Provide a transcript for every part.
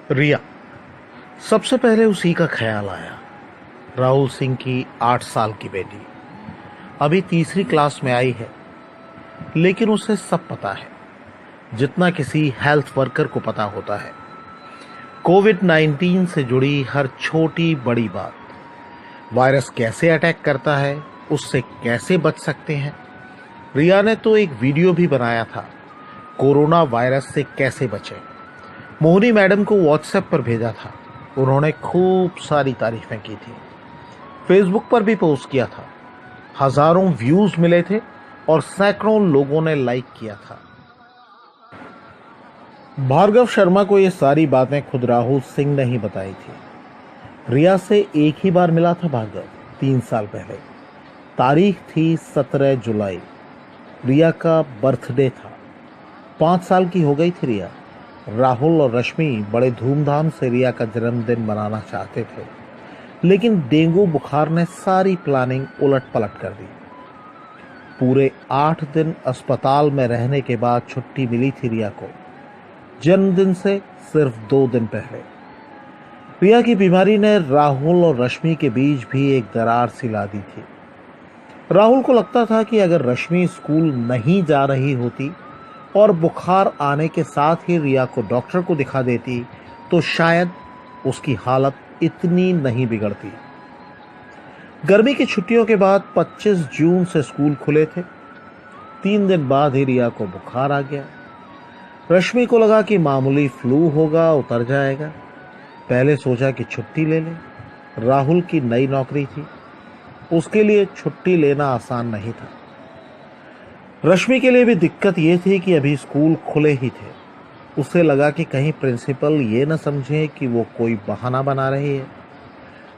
रिया। सबसे पहले उसी का ख्याल आया। राहुल सिंह की 8 साल की बेटी अभी तीसरी क्लास में आई है, लेकिन उसे सब पता है जितना किसी हेल्थ वर्कर को पता होता है। कोविड-19 से जुड़ी हर छोटी बड़ी बात, वायरस कैसे अटैक करता है, उससे कैसे बच सकते हैं। रिया ने तो एक वीडियो भी बनाया था, कोरोना वायरस से कैसे बचें। मोहनी मैडम को व्हाट्सएप पर भेजा था। उन्होंने खूब सारी तारीफें की थी। फेसबुक पर भी पोस्ट किया था। हजारों व्यूज मिले थे और सैकड़ों लोगों ने लाइक किया था। भार्गव शर्मा को ये सारी बातें खुद राहुल सिंह ने ही बताई थी। रिया से एक ही बार मिला था भार्गव, 3 साल पहले। तारीख थी 17 जुलाई। रिया का बर्थडे था। 5 साल की हो गई थी रिया। राहुल और रश्मि बड़े धूमधाम से रिया का जन्मदिन मनाना चाहते थे, लेकिन डेंगू बुखार ने सारी प्लानिंग उलट पलट कर दी। पूरे 8 दिन अस्पताल में रहने के बाद छुट्टी मिली थी रिया को, जन्मदिन से सिर्फ 2 दिन पहले। रिया की बीमारी ने राहुल और रश्मि के बीच भी एक दरार सी ला दी थी। राहुल को लगता था कि अगर रश्मि स्कूल नहीं जा रही होती और बुखार आने के साथ ही रिया को डॉक्टर को दिखा देती तो शायद उसकी हालत इतनी नहीं बिगड़ती। गर्मी की छुट्टियों के बाद 25 जून से स्कूल खुले थे। 3 दिन बाद ही रिया को बुखार आ गया। रश्मि को लगा कि मामूली फ्लू होगा, उतर जाएगा। पहले सोचा कि छुट्टी ले ले। राहुल की नई नौकरी थी, उसके लिए छुट्टी लेना आसान नहीं था। रश्मि के लिए भी दिक्कत यह थी कि अभी स्कूल खुले ही थे। उसे लगा कि कहीं प्रिंसिपल ये न समझे कि वो कोई बहाना बना रही है।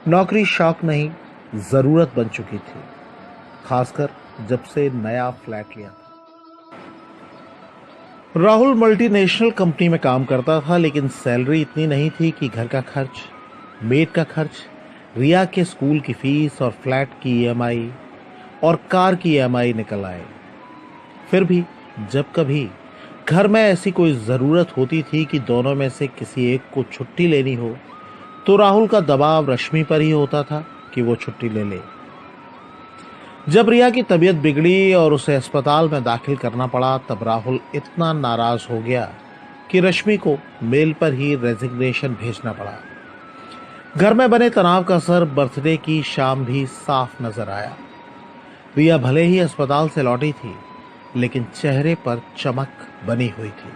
नौकरी शौक नहीं, जरूरत बन चुकी थी, खासकर जब से नया फ्लैट लिया था। राहुल मल्टीनेशनल कंपनी में काम करता था, लेकिन सैलरी इतनी नहीं थी कि घर का खर्च, मेड का खर्च, रिया के स्कूल की फीस और फ्लैट की ईएमआई और कार की ईएमआई निकल आए। फिर भी जब कभी घर में ऐसी कोई ज़रूरत होती थी कि दोनों में से किसी एक को छुट्टी लेनी हो, तो राहुल का दबाव रश्मि पर ही होता था कि वो छुट्टी ले ले। जब रिया की तबीयत बिगड़ी और उसे अस्पताल में दाखिल करना पड़ा, तब राहुल इतना नाराज हो गया कि रश्मि को मेल पर ही रेजिग्नेशन भेजना पड़ा। घर में बने तनाव का असर बर्थडे की शाम भी साफ नजर आया। रिया भले ही अस्पताल से लौटी थी, लेकिन चेहरे पर चमक बनी हुई थी।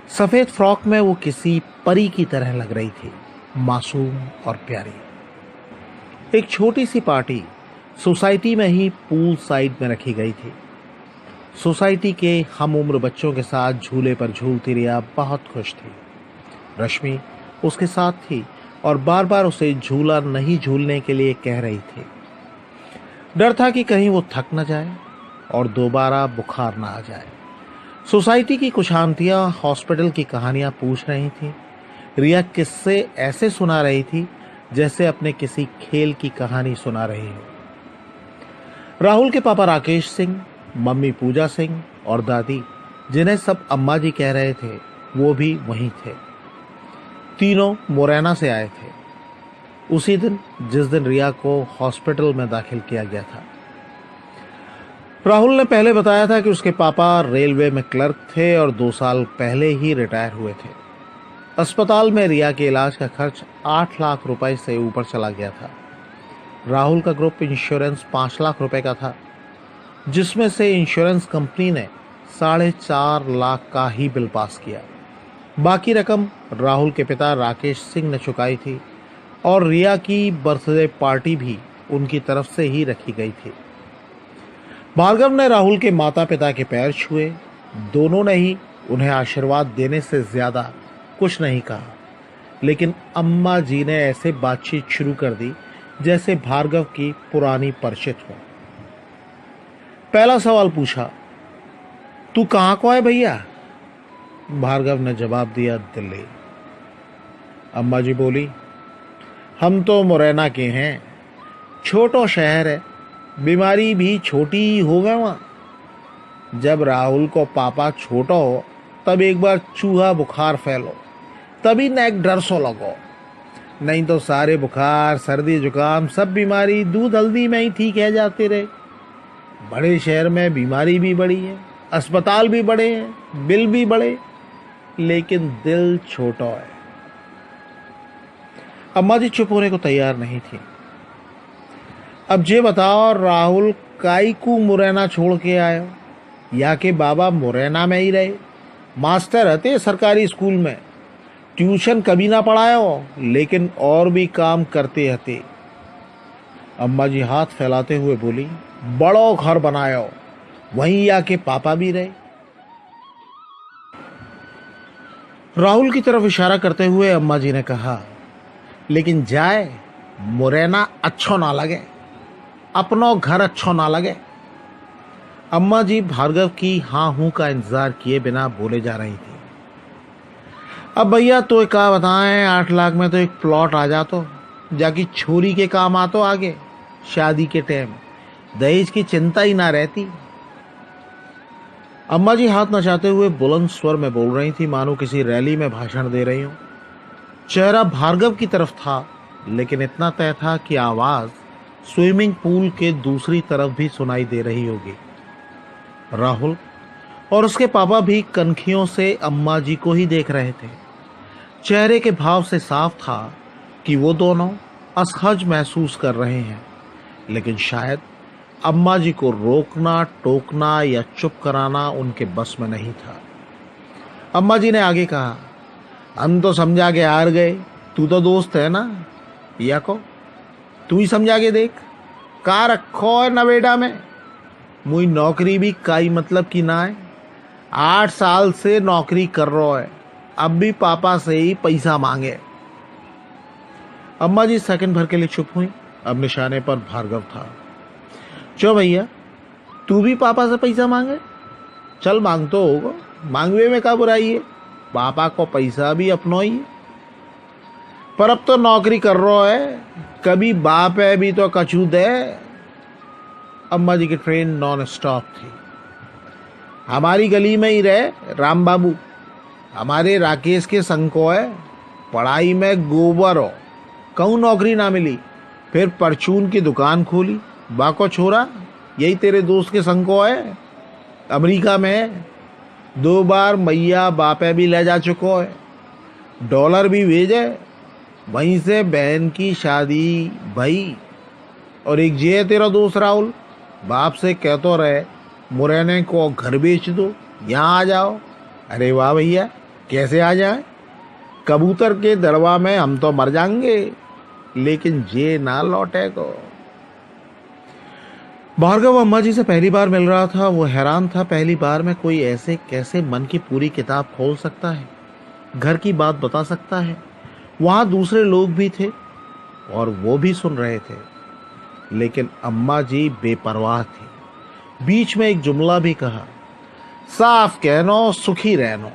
सफेद फ्रॉक में वो किसी परी की तरह लग रही थी, मासूम और प्यारी। एक छोटी सी पार्टी सोसाइटी में ही पूल साइड में रखी गई थी। सोसाइटी के हम उम्र बच्चों के साथ झूले पर झूलती रिया बहुत खुश थी। रश्मि उसके साथ थी और बार बार उसे झूला नहीं झूलने के लिए कह रही थी। डर था कि कहीं वो थक न जाए और दोबारा बुखार ना आ जाए। सोसाइटी की कुछ आंटियां हॉस्पिटल की कहानियां पूछ रही थी। रिया किस्से ऐसे सुना रही थी जैसे अपने किसी खेल की कहानी सुना रही हो। राहुल के पापा राकेश सिंह, मम्मी पूजा सिंह और दादी, जिन्हें सब अम्मा जी कह रहे थे, वो भी वहीं थे। तीनों मुरैना से आए थे उसी दिन जिस दिन रिया को हॉस्पिटल में दाखिल किया गया था। राहुल ने पहले बताया था कि उसके पापा रेलवे में क्लर्क थे और 2 साल पहले ही रिटायर हुए थे। अस्पताल में रिया के इलाज का खर्च 8 लाख रुपए से ऊपर चला गया था। राहुल का ग्रुप इंश्योरेंस 5 लाख रुपए का था, जिसमें से इंश्योरेंस कंपनी ने 4.5 लाख का ही बिल पास किया। बाकी रकम राहुल के पिता राकेश सिंह ने चुकाई थी और रिया की बर्थडे पार्टी भी उनकी तरफ से ही रखी गई थी। भार्गव ने राहुल के माता पिता के पैर छुए। दोनों ने ही उन्हें आशीर्वाद देने से ज्यादा कुछ नहीं कहा, लेकिन अम्मा जी ने ऐसे बातचीत शुरू कर दी जैसे भार्गव की पुरानी परिचित हो। पहला सवाल पूछा, तू कहां को है भैया? भार्गव ने जवाब दिया, दिल्ली। अम्मा जी बोली, हम तो मुरैना के हैं, छोटो शहर है, बीमारी भी छोटी ही होगा वहां। जब राहुल को पापा छोटा हो तब एक बार चूहा बुखार फैलो, तभी नेक डर सो लगो, नहीं तो सारे बुखार सर्दी जुकाम सब बीमारी दूध हल्दी में ही ठीक है जाते रहे। बड़े शहर में बीमारी भी बड़ी है, अस्पताल भी बड़े हैं, बिल भी बड़े, लेकिन दिल छोटा है। अम्मा जी चुप होने को तैयार नहीं थी। अब जे बताओ राहुल काई को मुरैना छोड़ के आयो, या के बाबा मुरैना में ही रहे, मास्टर रहते सरकारी स्कूल में, ट्यूशन कभी ना पढ़ायो, लेकिन और भी काम करते रहते। अम्मा जी हाथ फैलाते हुए बोली, बड़ो घर बनायो, वहीं आके पापा भी रहे। राहुल की तरफ इशारा करते हुए अम्मा जी ने कहा, लेकिन जाए मुरैना अच्छो ना लगे, अपनो घर अच्छो ना लगे। अम्मा जी भार्गव की हाँ हूं का इंतजार किए बिना बोले जा रही थी। अब भैया तो क्या बताएं, 8 लाख में तो एक प्लॉट आ जातो, जाकी छोरी के काम आतो, आगे शादी के टाइम दहेज की चिंता ही ना रहती। अम्मा जी हाथ नचाते हुए बुलंद स्वर में बोल रही थी, मानो किसी रैली में भाषण दे रही हूं। चेहरा भार्गव की तरफ था, लेकिन इतना तय था कि आवाज स्विमिंग पूल के दूसरी तरफ भी सुनाई दे रही होगी। राहुल और उसके पापा भी कनखियों से अम्मा जी को ही देख रहे थे। चेहरे के भाव से साफ था कि वो दोनों असहज महसूस कर रहे हैं, लेकिन शायद अम्मा जी को रोकना टोकना या चुप कराना उनके बस में नहीं था। अम्मा जी ने आगे कहा, हम तो समझा के हार गए, तू तो दोस्त है ना, या को तू ही समझा के देख, का रखो है नवेड़ा में, मुई नौकरी भी काई मतलब की ना है, 8 साल से नौकरी कर रहा है, अब भी पापा से ही पैसा मांगे। अम्मा जी सेकंड भर के लिए चुप हुई। अब निशाने पर भार्गव था। चो भैया, तू भी पापा से पैसा मांगे, चल मांग तो होगा, मांगवे में क्या बुराई है, पापा को पैसा भी अपनो ही है। पर अब तो नौकरी कर रहा है, कभी बाप है भी तो कछू दे। अम्मा जी की ट्रेन नॉन स्टॉप थी। हमारी गली में ही रहे राम बाबू, हमारे राकेश के संग को है, पढ़ाई में गोबर हो, कहूँ नौकरी ना मिली, फिर परचून की दुकान खोली, बाको छोरा यही तेरे दोस्त के संग को है, अमेरिका में है, 2 बार मैया बापे भी ले जा चुको है, डॉलर भी भेजे, वहीं से बहन की शादी भई। और एक जे है तेरा दोस्त राहुल, बाप से कहतो रहे मुरैने को घर बेच दो, यहाँ आ जाओ। अरे वाह भैया, कैसे आ जाए, कबूतर के दरवा में हम तो मर जाएंगे, लेकिन जे ना लौटे को। भार्गव अम्मा जी से पहली बार मिल रहा था। वो हैरान था, पहली बार में कोई ऐसे कैसे मन की पूरी किताब खोल सकता है, घर की बात बता सकता है। वहां दूसरे लोग भी थे और वो भी सुन रहे थे, लेकिन अम्मा जी बेपरवाह थी। बीच में एक जुमला भी कहा, साफ कहनो सुखी रहनो।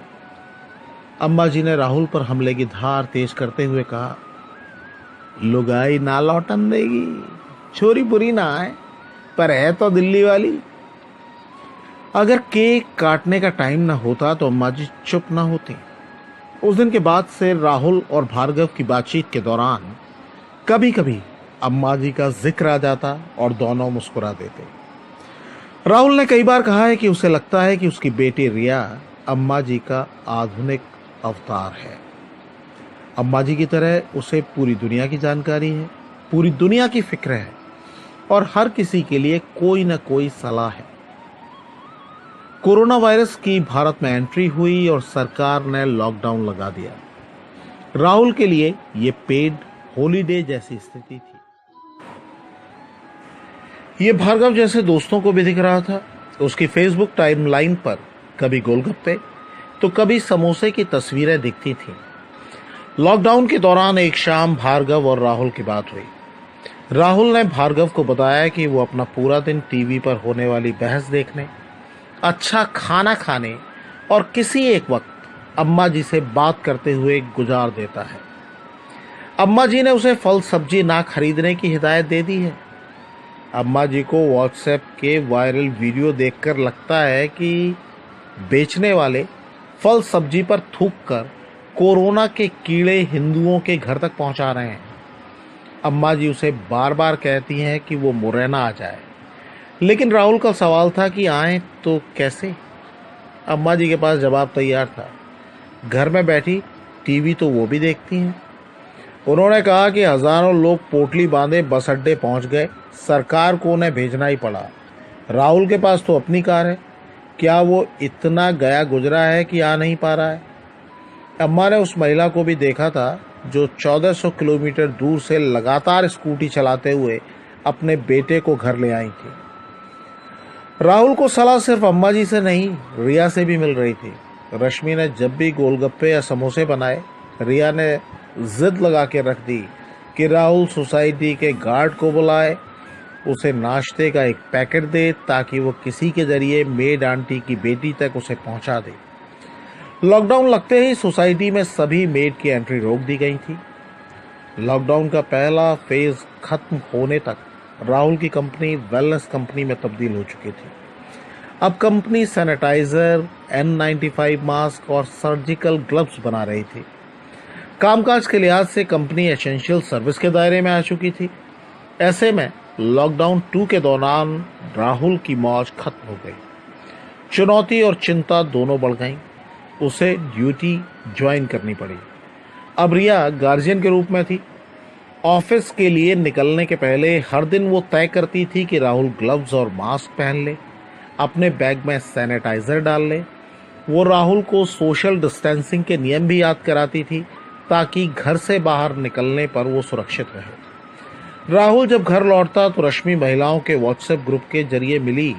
अम्मा जी ने राहुल पर हमले की धार तेज करते हुए कहा, लुगाई ना लौटन देगी, छोरी बुरी ना आए, पर है तो दिल्ली वाली। अगर केक काटने का टाइम ना होता तो अम्मा जी चुप ना होती। उस दिन के बाद से राहुल और भार्गव की बातचीत के दौरान कभी कभी अम्मा जी का जिक्र आ जाता और दोनों मुस्कुरा देते। राहुल ने कई बार कहा है कि उसे लगता है कि उसकी बेटी रिया अम्मा जी का आधुनिक अवतार है। अम्मा जी की तरह उसे पूरी दुनिया की जानकारी है, पूरी दुनिया की फिक्र है और हर किसी के लिए कोई ना कोई सलाह है। कोरोना वायरस की भारत में एंट्री हुई और सरकार ने लॉकडाउन लगा दिया। राहुल के लिए ये पेड हॉलीडे जैसी स्थिति थी। ये भार्गव जैसे दोस्तों को भी दिख रहा था। उसकी फेसबुक टाइमलाइन पर कभी गोलगप्पे तो कभी समोसे की तस्वीरें दिखती थीं। लॉकडाउन के दौरान एक शाम भार्गव और राहुल की बात हुई। राहुल ने भार्गव को बताया कि वो अपना पूरा दिन टीवी पर होने वाली बहस देखने, अच्छा खाना खाने और किसी एक वक्त अम्मा जी से बात करते हुए गुजार देता है। अम्मा जी ने उसे फल सब्जी ना खरीदने की हिदायत दे दी है। अम्मा जी को व्हाट्सएप के वायरल वीडियो देखकर लगता है कि बेचने वाले फल सब्जी पर थूक कर कोरोना के कीड़े हिंदुओं के घर तक पहुंचा रहे हैं। अम्मा जी उसे बार बार कहती हैं कि वो मुरैना आ जाए, लेकिन राहुल का सवाल था कि आए तो कैसे। अम्मा जी के पास जवाब तैयार था। घर में बैठी टीवी तो वो भी देखती हैं। उन्होंने कहा कि हजारों लोग पोटली बांधे बस अड्डे पहुंच गए, सरकार को उन्हें भेजना ही पड़ा। राहुल के पास तो अपनी कार है, क्या वो इतना गया गुजरा है कि आ नहीं पा रहा है। अम्मा ने उस महिला को भी देखा था जो 1400 किलोमीटर दूर से लगातार स्कूटी चलाते हुए अपने बेटे को घर ले आई थी। राहुल को सलाह सिर्फ अम्मा जी से नहीं, रिया से भी मिल रही थी। रश्मि ने जब भी गोलगप्पे या समोसे बनाए, रिया ने जिद लगा के रख दी कि राहुल सोसाइटी के गार्ड को बुलाए, उसे नाश्ते का एक पैकेट दे ताकि वो किसी के जरिए मेड आंटी की बेटी तक उसे पहुंचा दे। लॉकडाउन लगते ही सोसाइटी में सभी मेड की एंट्री रोक दी गई थी। लॉकडाउन का पहला फेज खत्म होने तक राहुल की कंपनी वेलनेस कंपनी में तब्दील हो चुकी थी। अब कंपनी सैनिटाइजर, N95 मास्क और सर्जिकल ग्लव्स बना रही थी। कामकाज के लिहाज से कंपनी एसेंशियल सर्विस के दायरे में आ चुकी थी। ऐसे में लॉकडाउन 2 के दौरान राहुल की मौज खत्म हो गई। चुनौती और चिंता दोनों बढ़ गईं। उसे ड्यूटी ज्वाइन करनी पड़ी। अब रिया गार्जियन के रूप में थी। ऑफिस के लिए निकलने के पहले हर दिन वो तय करती थी कि राहुल ग्लव्स और मास्क पहन ले, अपने बैग में सैनिटाइजर डाल ले। वो राहुल को सोशल डिस्टेंसिंग के नियम भी याद कराती थी ताकि घर से बाहर निकलने पर वो सुरक्षित रहे। राहुल जब घर लौटता तो रश्मि महिलाओं के व्हाट्सएप ग्रुप के जरिए मिली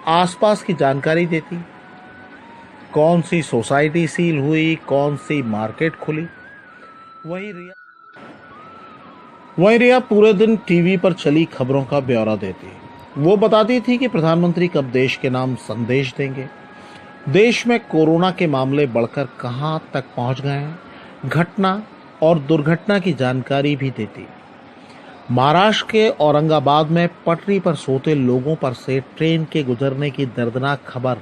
आसपास की जानकारी देती। कौन सी सोसाइटी सील हुई, कौन सी मार्केट खुली। वहीं रिया पूरे दिन टीवी पर चली खबरों का ब्यौरा देती। वो बताती थी कि प्रधानमंत्री कब देश के नाम संदेश देंगे, देश में कोरोना के मामले बढ़कर कहां तक पहुंच गए हैं, घटना और दुर्घटना की जानकारी भी देती। महाराष्ट्र के औरंगाबाद में पटरी पर सोते लोगों पर से ट्रेन के गुजरने की दर्दनाक खबर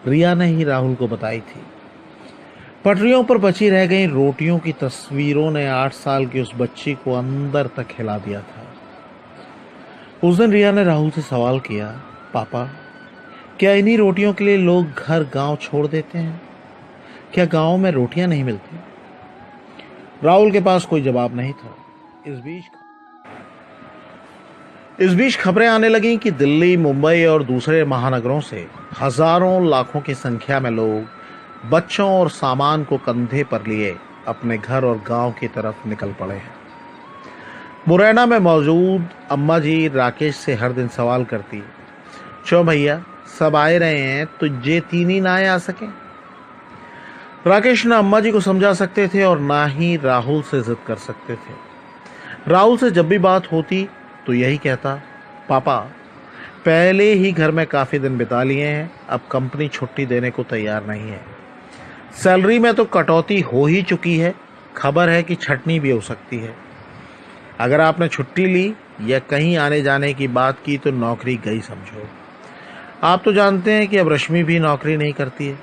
रिया ने ही राहुल को बताई थी। पटरियों पर बची रह गई रोटियों की तस्वीरों ने 8 साल की उस बच्ची को अंदर तक हिला दिया था। उस दिन रिया ने राहुल से सवाल किया, पापा, क्या इन्हीं रोटियों के लिए लोग घर गांव छोड़ देते हैं? क्या गांव में रोटियां नहीं मिलती? राहुल के पास कोई जवाब नहीं था। इस बीच खबरें आने लगीं कि दिल्ली, मुंबई और दूसरे महानगरों से हजारों लाखों की संख्या में लोग बच्चों और सामान को कंधे पर लिए अपने घर और गांव की तरफ निकल पड़े हैं। मुरैना में मौजूद अम्मा जी राकेश से हर दिन सवाल करती, चो भैया सब आए रहे हैं तो जे तीन ही ना आ सके। राकेश ना अम्मा जी को समझा सकते थे और ना ही राहुल से जिद कर सकते थे। राहुल से जब भी बात होती तो यही कहता, पापा पहले ही घर में काफी दिन बिता लिए हैं, अब कंपनी छुट्टी देने को तैयार नहीं है। सैलरी में तो कटौती हो ही चुकी है, खबर है कि छटनी भी हो सकती है। अगर आपने छुट्टी ली या कहीं आने जाने की बात की तो नौकरी गई समझो। आप तो जानते हैं कि अब रश्मि भी नौकरी नहीं करती है।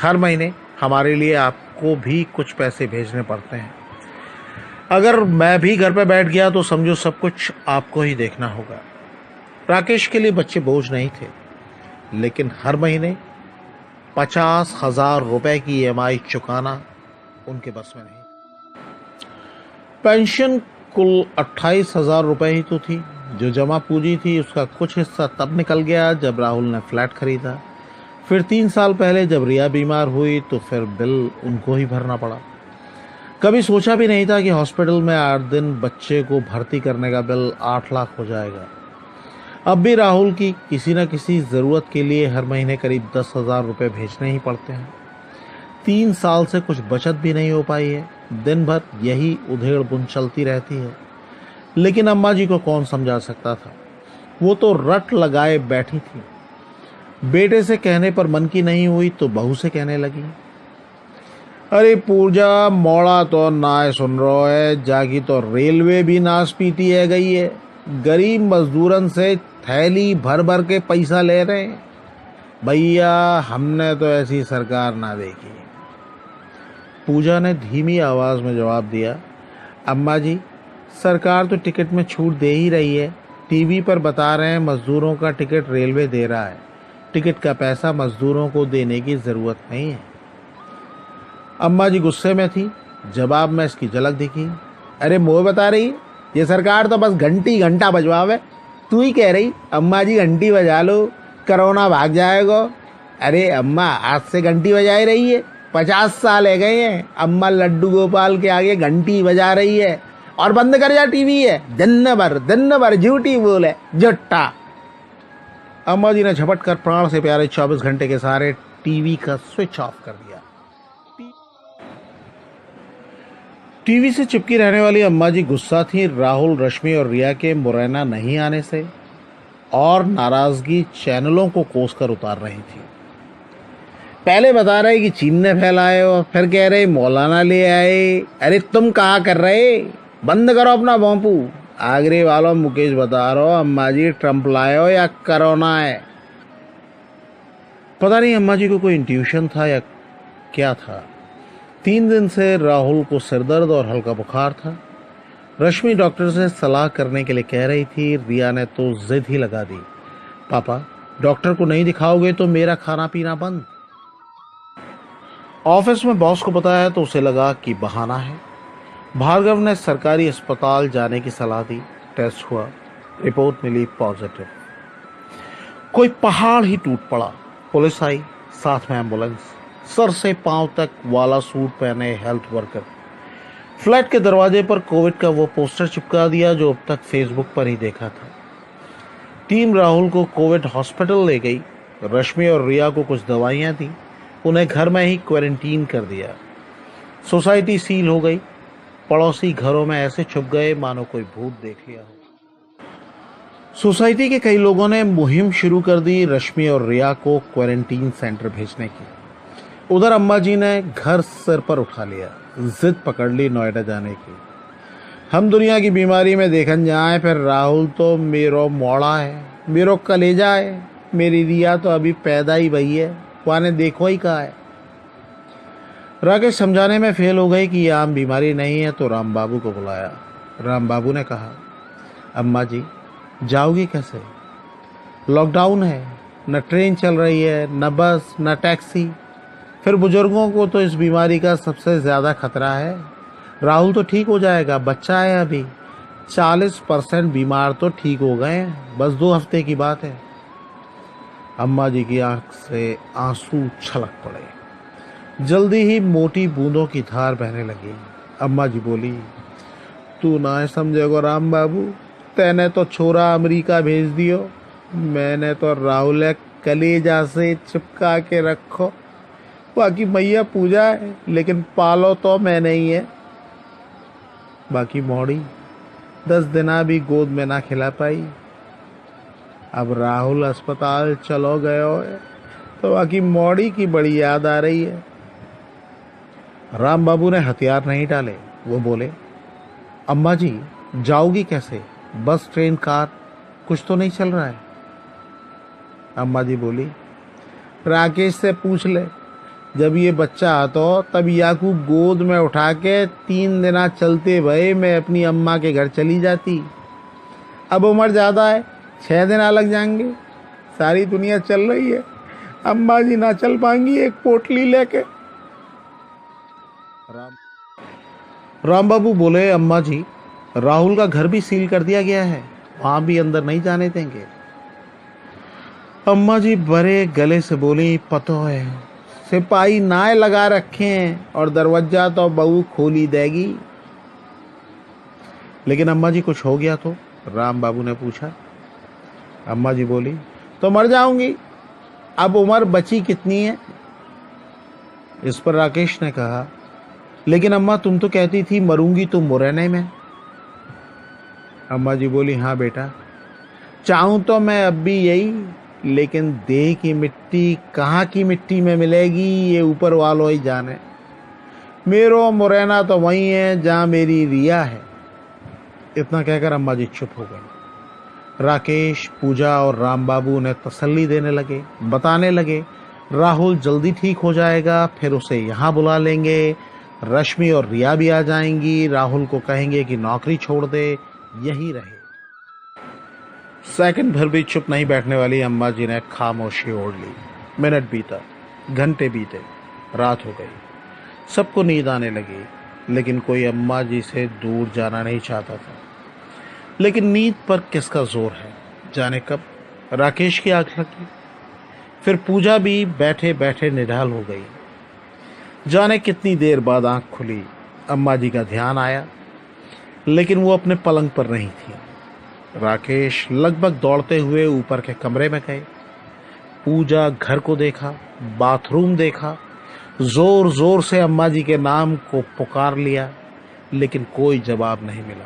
हर महीने हमारे लिए आपको भी कुछ पैसे भेजने पड़ते हैं। अगर मैं भी घर पे बैठ गया तो समझो सब कुछ आपको ही देखना होगा। राकेश के लिए बच्चे बोझ नहीं थे, लेकिन हर महीने 50,000 रुपए की EMI चुकाना उनके बस में नहीं। पेंशन कुल 28,000 रुपए ही तो थी। जो जमा पूंजी थी उसका कुछ हिस्सा तब निकल गया जब राहुल ने फ्लैट खरीदा। फिर 3 साल पहले जब रिया बीमार हुई तो फिर बिल उनको ही भरना पड़ा। कभी सोचा भी नहीं था कि हॉस्पिटल में 8 दिन बच्चे को भर्ती करने का बिल 8 लाख हो जाएगा। अब भी राहुल की किसी न किसी ज़रूरत के लिए हर महीने करीब 10,000 रुपये भेजने ही पड़ते हैं। 3 साल से कुछ बचत भी नहीं हो पाई है। दिन भर यही उधेड़ बुन चलती रहती है। लेकिन अम्मा जी को कौन समझा सकता था, वो तो रट लगाए बैठी थी। बेटे से कहने पर मन की नहीं हुई तो बहू से कहने लगी, अरे पूजा मोड़ा तो ना सुन रहा है, जागी तो रेलवे भी नाश पीती है गई है। गरीब मजदूरन से थैली भर भर के पैसा ले रहे हैं। भैया हमने तो ऐसी सरकार ना देखी। पूजा ने धीमी आवाज में जवाब दिया, अम्मा जी, सरकार तो टिकट में छूट दे ही रही है। टीवी पर बता रहे हैं मजदूरों का टिकट रेलवे दे रहा है। टिकट का पैसा मजदूरों को देने की जरूरत नहीं है। अम्मा जी गुस्से में थी। जवाब में इसकी झलक दिखी। अरे मोह बता रही, ये सरकार तो बस घंटी घंटा बजवावे। तू ही कह रही अम्मा जी घंटी बजा लो, कोरोना भाग जाएगा। अरे अम्मा आज से घंटी बजाई रही है, 50 साल है गए हैं अम्मा लड्डू गोपाल के आगे घंटी बजा रही है। और बंद कर जा टीवी है, दिन भर झूठी बोले जुट्टा। अम्मा जी ने झपट कर प्राण से प्यारे 24 घंटे के सारे टीवी का स्विच ऑफ कर दिया। टीवी से चिपकी रहने वाली अम्मा जी गुस्सा थी राहुल, रश्मि और रिया के मुरैना नहीं आने से, और नाराजगी चैनलों को कोसकर उतार रही थी। पहले बता रहे कि चीन ने फैलाए और फिर कह रहे मौलाना ले आए। अरे तुम कहा कर रहे, बंद करो अपना भोंपू। आगरे वालों मुकेश बता रहा हो अम्मा जी ट्रंप लाए हो या कोरोना है। पता नहीं अम्मा जी को कोई इंट्यूशन था या क्या था। 3 दिन से राहुल को सिरदर्द और हल्का बुखार था। रश्मि डॉक्टर से सलाह करने के लिए कह रही थी। रिया ने तो जिद ही लगा दी, पापा डॉक्टर को नहीं दिखाओगे तो मेरा खाना पीना बंद। ऑफिस में बॉस को बताया तो उसे लगा कि बहाना है। भार्गव ने सरकारी अस्पताल जाने की सलाह दी। टेस्ट हुआ, रिपोर्ट मिली पॉजिटिव। कोई पहाड़ ही टूट पड़ा। पुलिस आई, साथ में एम्बुलेंस, सर से पांव तक वाला सूट पहने हेल्थ वर्कर। फ्लैट के दरवाजे पर कोविड का वो पोस्टर चिपका दिया जो अब तक फेसबुक पर ही देखा था। टीम राहुल को कोविड हॉस्पिटल ले गई। रश्मि और रिया को कुछ दवाइयां दी, उन्हें घर में ही क्वारंटीन कर दिया। सोसाइटी सील हो गई। पड़ोसी घरों में ऐसे छुप गए मानो कोई भूत देख लिया हो। सोसाइटी के कई लोगों ने मुहिम शुरू कर दी रश्मि और रिया को क्वारंटीन सेंटर भेजने की। उधर अम्मा जी ने घर सिर पर उठा लिया, जिद पकड़ ली नोएडा जाने की। हम दुनिया की बीमारी में देखन जाए, फिर राहुल तो मेरो मोड़ा है, मेरो कलेजा है, मेरी रिया तो अभी पैदा ही भई है, वाने देखो ही कहा है। राकेश समझाने में फेल हो गई कि ये आम बीमारी नहीं है तो राम बाबू को बुलाया। राम बाबू ने कहा, अम्मा जी जाओगी कैसे? लॉकडाउन है, न ट्रेन चल रही है, न बस, न टैक्सी। फिर बुजुर्गों को तो इस बीमारी का सबसे ज्यादा खतरा है। राहुल तो ठीक हो जाएगा, बच्चा है अभी। 40% बीमार तो ठीक हो गए हैं, बस 2 हफ्ते की बात है। अम्मा जी की आंख से आंसू छलक पड़े। जल्दी ही मोटी बूंदों की धार बहने लगी। अम्मा जी बोली, तू ना समझेगो राम बाबू, तैने तो छोरा अमेरिका भेज दियो, मैंने तो राहुल कलेजा से चिपका के रखो। बाकी मैया पूजा है, लेकिन पालो तो मैं नहीं है। बाकी मौड़ी 10 दिना भी गोद में ना खिला पाई। अब राहुल अस्पताल चलो गयो है तो बाकी मौड़ी की बड़ी याद आ रही है। राम बाबू ने हथियार नहीं डाले। वो बोले, अम्मा जी जाओगी कैसे? बस, ट्रेन, कार कुछ तो नहीं चल रहा है। अम्मा जी बोली, राकेश से पूछ ले, जब ये बच्चा आता हो तब याकू गोद में उठा के 3 दिना चलते भये मैं अपनी अम्मा के घर चली जाती। अब उम्र ज्यादा है, 6 दिन लग जाएंगे। सारी दुनिया चल रही है, अम्मा जी ना चल पाएंगी एक पोटली लेके। राम बाबू बोले, अम्मा जी राहुल का घर भी सील कर दिया गया है, वहां भी अंदर नहीं जाने देंगे। अम्मा जी बड़े गले से बोली, पतो है सिपाही नाए लगा रखे हैं और दरवाजा तो बहू खोली देगी। लेकिन अम्मा जी कुछ हो गया तो? राम बाबू ने पूछा। अम्मा जी बोली, तो मर जाऊंगी, अब उम्र बची कितनी है। इस पर राकेश ने कहा, लेकिन अम्मा तुम तो कहती थी मरूंगी तो मुरैना में। अम्मा जी बोली, हाँ बेटा, चाहूं तो मैं अब भी यही, लेकिन देह की मिट्टी कहाँ की मिट्टी में मिलेगी ये ऊपर वालों ही जाने। मेरो मुरैना तो वही है जहाँ मेरी रिया है। इतना कहकर अम्मा जी चुप हो गई। राकेश, पूजा और राम बाबू ने तसल्ली देने लगे, बताने लगे राहुल जल्दी ठीक हो जाएगा, फिर उसे यहाँ बुला लेंगे। रश्मि और रिया भी आ जाएंगी, राहुल को कहेंगे कि नौकरी छोड़ दे, यही रहे। सेकंड भर भी चुप नहीं बैठने वाली अम्मा जी ने खामोशी ओढ़ ली। मिनट बीता, घंटे बीते, रात हो गई, सबको नींद आने लगी, लेकिन कोई अम्मा जी से दूर जाना नहीं चाहता था। लेकिन नींद पर किसका जोर है, जाने कब राकेश की आंख लगी। फिर पूजा भी बैठे बैठे निढाल हो गई। जाने कितनी देर बाद आंख खुली, अम्मा जी का ध्यान आया, लेकिन वो अपने पलंग पर नहीं थी। राकेश लगभग दौड़ते हुए ऊपर के कमरे में गए। पूजा घर को देखा, बाथरूम देखा, जोर जोर से अम्मा जी के नाम को पुकार लिया, लेकिन कोई जवाब नहीं मिला।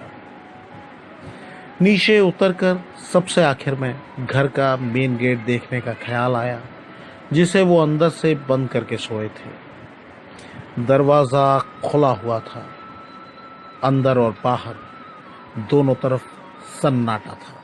नीचे उतरकर सबसे आखिर में घर का मेन गेट देखने का ख्याल आया, जिसे वो अंदर से बंद करके सोए थे। दरवाजा खुला हुआ था। अंदर और बाहर दोनों तरफ सन्नाटा था।